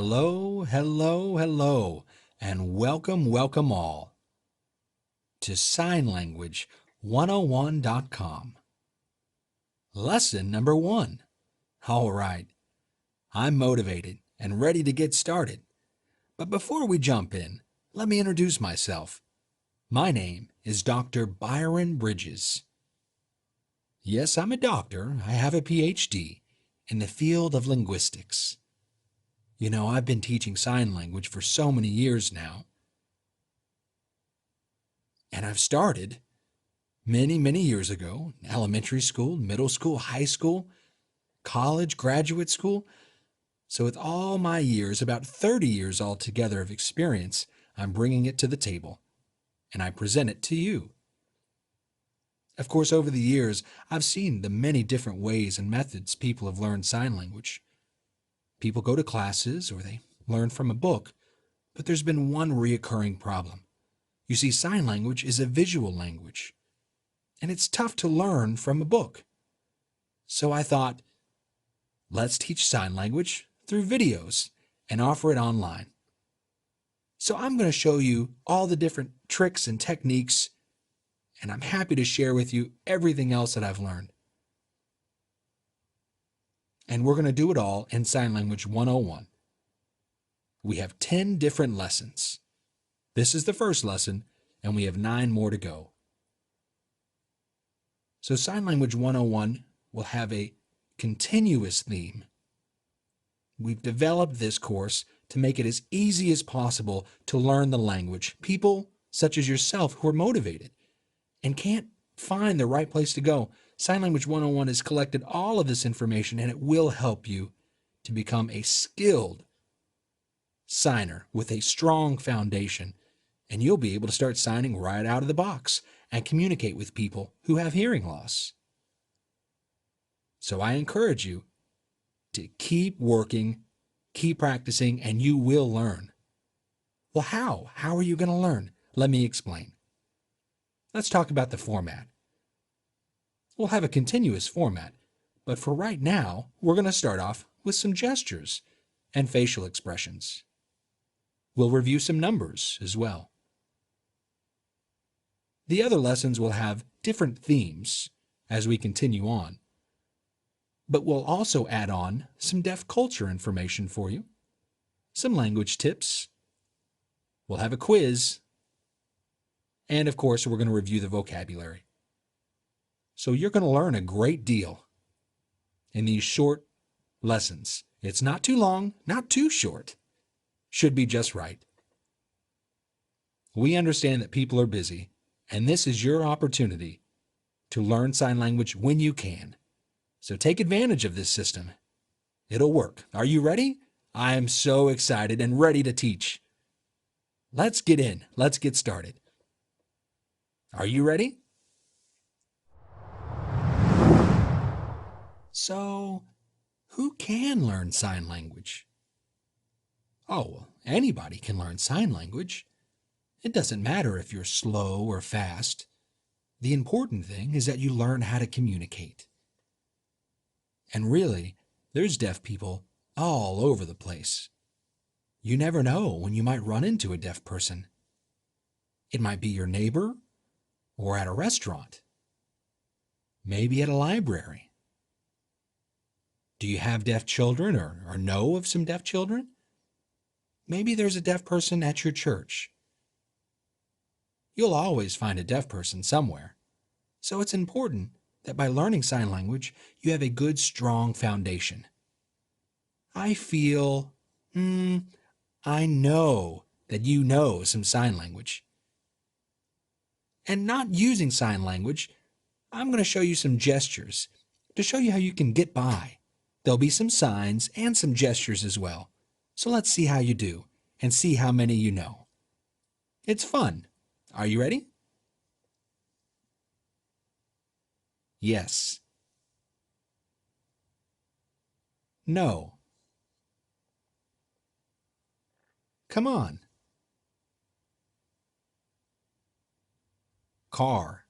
Hello, hello, hello, and welcome all to SignLanguage101.com. Lesson number 1. All right, I'm motivated and ready to get started. But before we jump in, let me introduce myself. My name is Dr. Byron Bridges. Yes, I'm a doctor. I have a PhD in the field of linguistics. You know, I've been teaching sign language for so many years now. And I've started many years ago, elementary school, middle school, high school, college, graduate school. So with all my years, about 30 years altogether of experience, I'm bringing it to the table and I present it to you. Of course, over the years, I've seen the many different ways and methods people have learned sign language. People go to classes or they learn from a book, but there's been one recurring problem. You see, sign language is a visual language, and it's tough to learn from a book. So I thought, let's teach sign language through videos and offer it online. So I'm going to show you all the different tricks and techniques, and I'm happy to share with you everything else that I've learned. And we're going to do it all in Sign Language 101. We have 10 different lessons. This is the first lesson, and we have 9 more to go. So Sign Language 101 will have a continuous theme. We've developed this course to make it as easy as possible to learn the language. People such as yourself who are motivated and can't find the right place to go. Sign Language 101 has collected all of this information, and it will help you to become a skilled signer with a strong foundation, and you'll be able to start signing right out of the box and communicate with people who have hearing loss. So I encourage you to keep working, keep practicing, and you will learn. Well, how? How are you going to learn? Let me explain. Let's talk about the format. We'll have a continuous format, but for right now, we're going to start off with some gestures and facial expressions. We'll review some numbers as well. The other lessons will have different themes as we continue on, but we'll also add on some deaf culture information for you, some language tips, we'll have a quiz, and of course we're going to review the vocabulary. So you're going to learn a great deal in these short lessons. It's not too long, not too short. Should be just right. We understand that people are busy, and this is your opportunity to learn sign language when you can. So take advantage of this system. It'll work. Are you ready? I am so excited and ready to teach. Let's get in. Let's get started. Are you ready? So, who can learn sign language? Oh, well, anybody can learn sign language. It doesn't matter if you're slow or fast. The important thing is that you learn how to communicate. And really, there's deaf people all over the place. You never know when you might run into a deaf person. It might be your neighbor or at a restaurant, maybe at a library. Do you have deaf children or know of some deaf children? Maybe there's a deaf person at your church. You'll always find a deaf person somewhere. So it's important that by learning sign language, you have a good, strong foundation. I feel, I know that you know some sign language. And not using sign language, I'm going to show you some gestures to show you how you can get by. There'll be some signs and some gestures as well. So let's see how you do and see how many you know. It's fun. Are you ready? Yes. No. Come on. Car.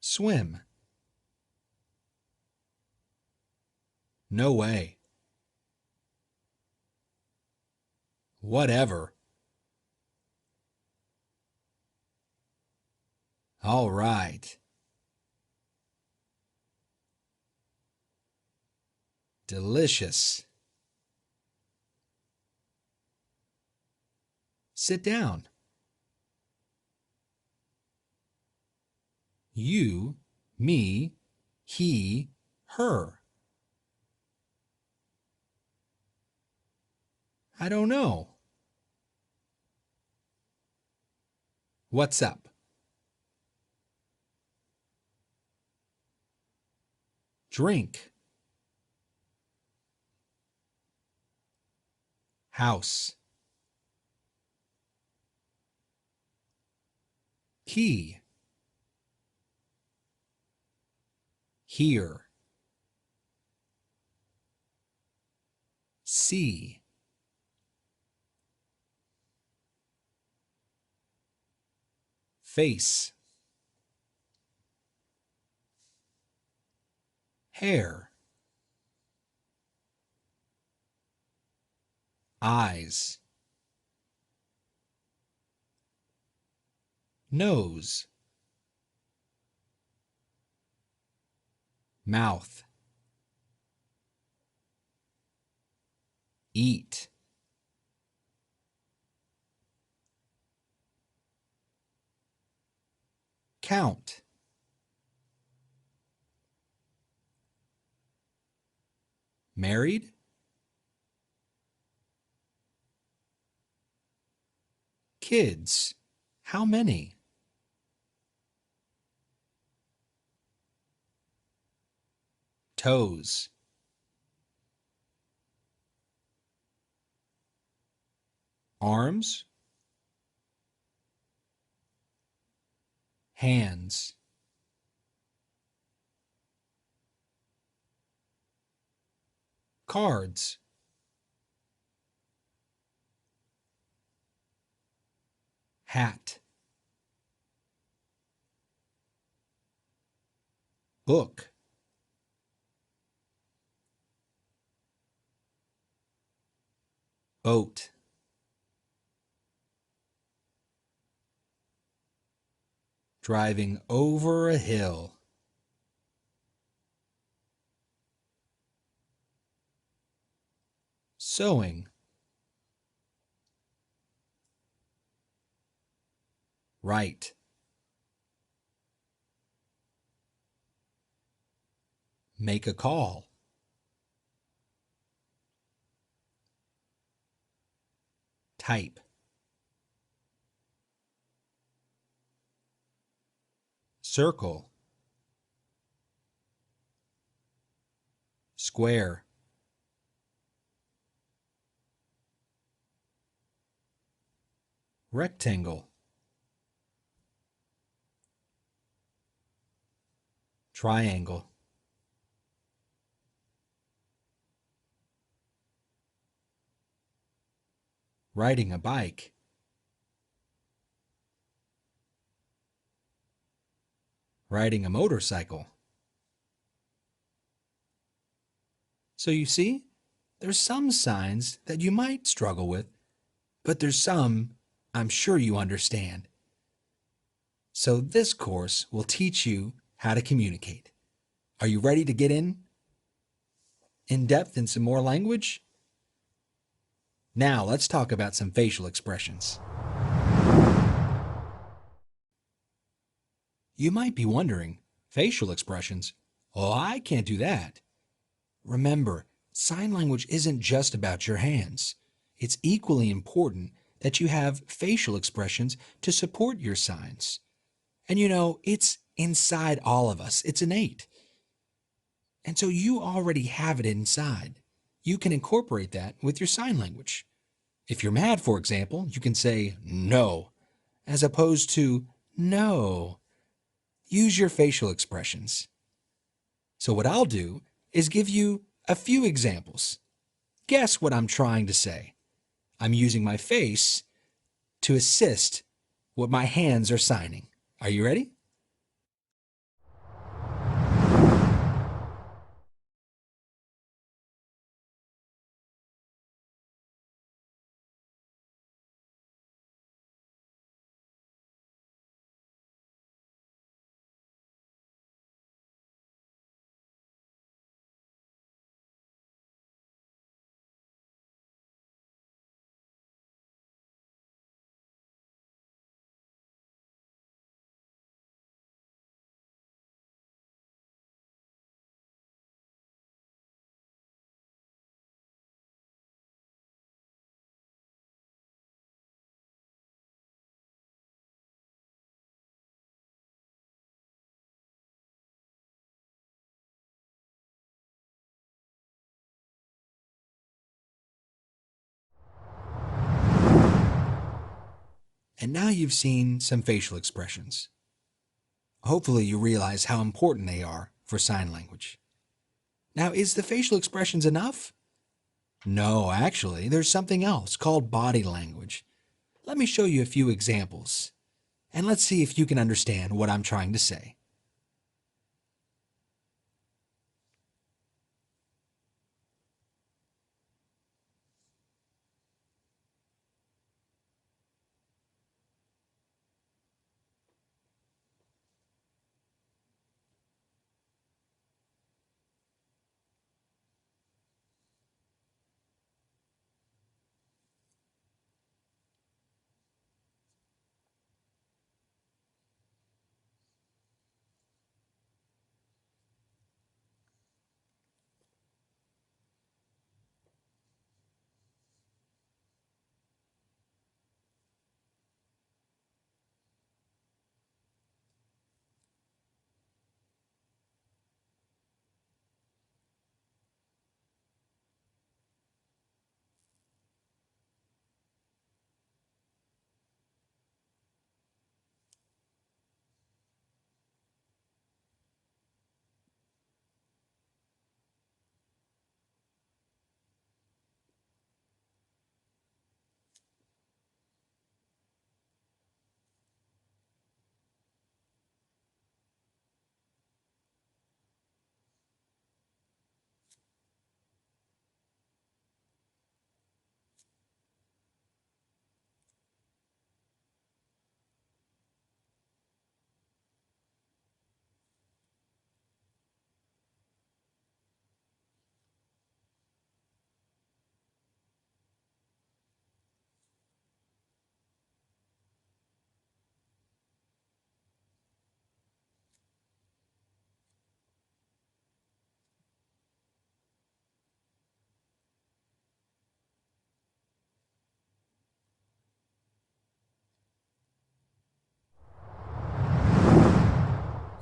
Swim. No way. Whatever. All right. Delicious. Sit down. You, me, he, her. I don't know. What's up? Drink. House. Key. Here. See. Face. Hair. Eyes. Nose. Mouth. Eat. Count. Married? Kids. How many? Toes. Arms. Hands. Cards. Hat. Book. Boat. Driving over a hill. Sewing. Right. Make a call. Type. Circle. Square. Rectangle. Triangle. Riding a bike. Riding a motorcycle. So you see, there's some signs that you might struggle with, but there's some I'm sure you understand. So this course will teach you how to communicate. Are you ready to get in depth in some more language? Now let's talk about some facial expressions. You might be wondering, facial expressions? Oh, I can't do that. Remember, sign language isn't just about your hands. It's equally important that you have facial expressions to support your signs. And you know, it's inside all of us. It's innate. And so you already have it inside. You can incorporate that with your sign language. If you're mad, for example, you can say no, as opposed to no. Use your facial expressions. So what I'll do is give you a few examples. Guess what I'm trying to say. I'm using my face to assist what my hands are signing. Are you ready? And now you've seen some facial expressions. Hopefully you realize how important they are for sign language. Now, is the facial expressions enough? No, actually, there's something else called body language. Let me show you a few examples, and let's see if you can understand what I'm trying to say.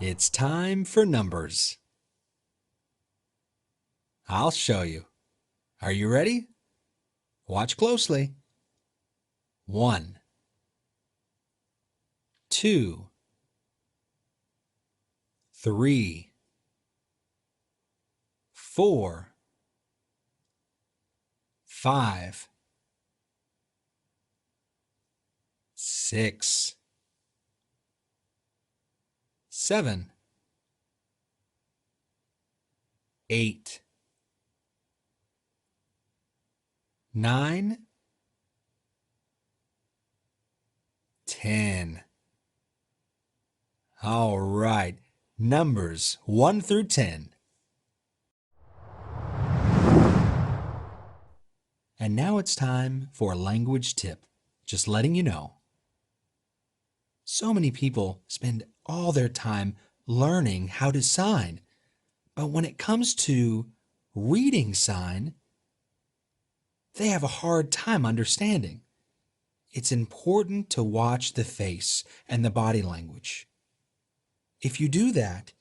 It's time for numbers. I'll show you. Are you ready? Watch closely. 1, 2, 3, 4, 5, 6, 7, 8, 9, 10. All right, numbers 1 through 10. And now it's time for a language tip. Just letting you know. So many people spend all their time learning how to sign, but when it comes to reading sign, they have a hard time understanding. It's important to watch the face and the body language. If you do that,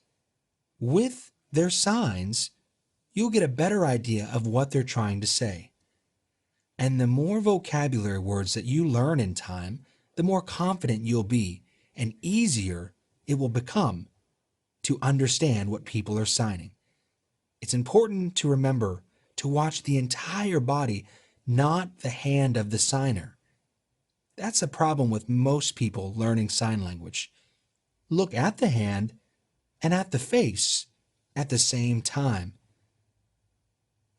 with their signs, you'll get a better idea of what they're trying to say. And the more vocabulary words that you learn in time, the more confident you'll be and easier it will become to understand what people are signing. It's important to remember to watch the entire body, not the hand of the signer. That's a problem with most people learning sign language. Look at the hand and at the face at the same time.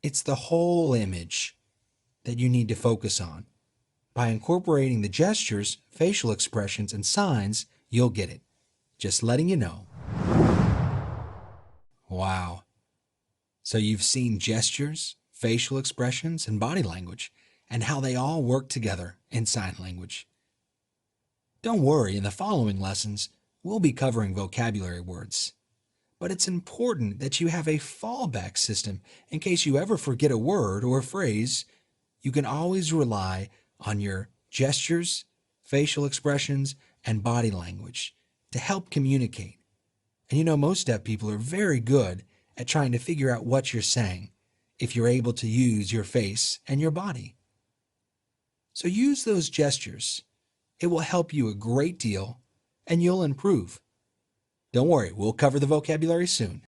It's the whole image that you need to focus on. By incorporating the gestures, facial expressions, and signs, you'll get it. Just letting you know. Wow. So you've seen gestures, facial expressions, and body language, and how they all work together in sign language. Don't worry, in the following lessons, we'll be covering vocabulary words. But it's important that you have a fallback system in case you ever forget a word or a phrase. You can always rely on your gestures, facial expressions, and body language to help communicate. And you know, most deaf people are very good at trying to figure out what you're saying if you're able to use your face and your body. So use those gestures It will help you a great deal, and you'll improve. Don't worry, we'll cover the vocabulary soon.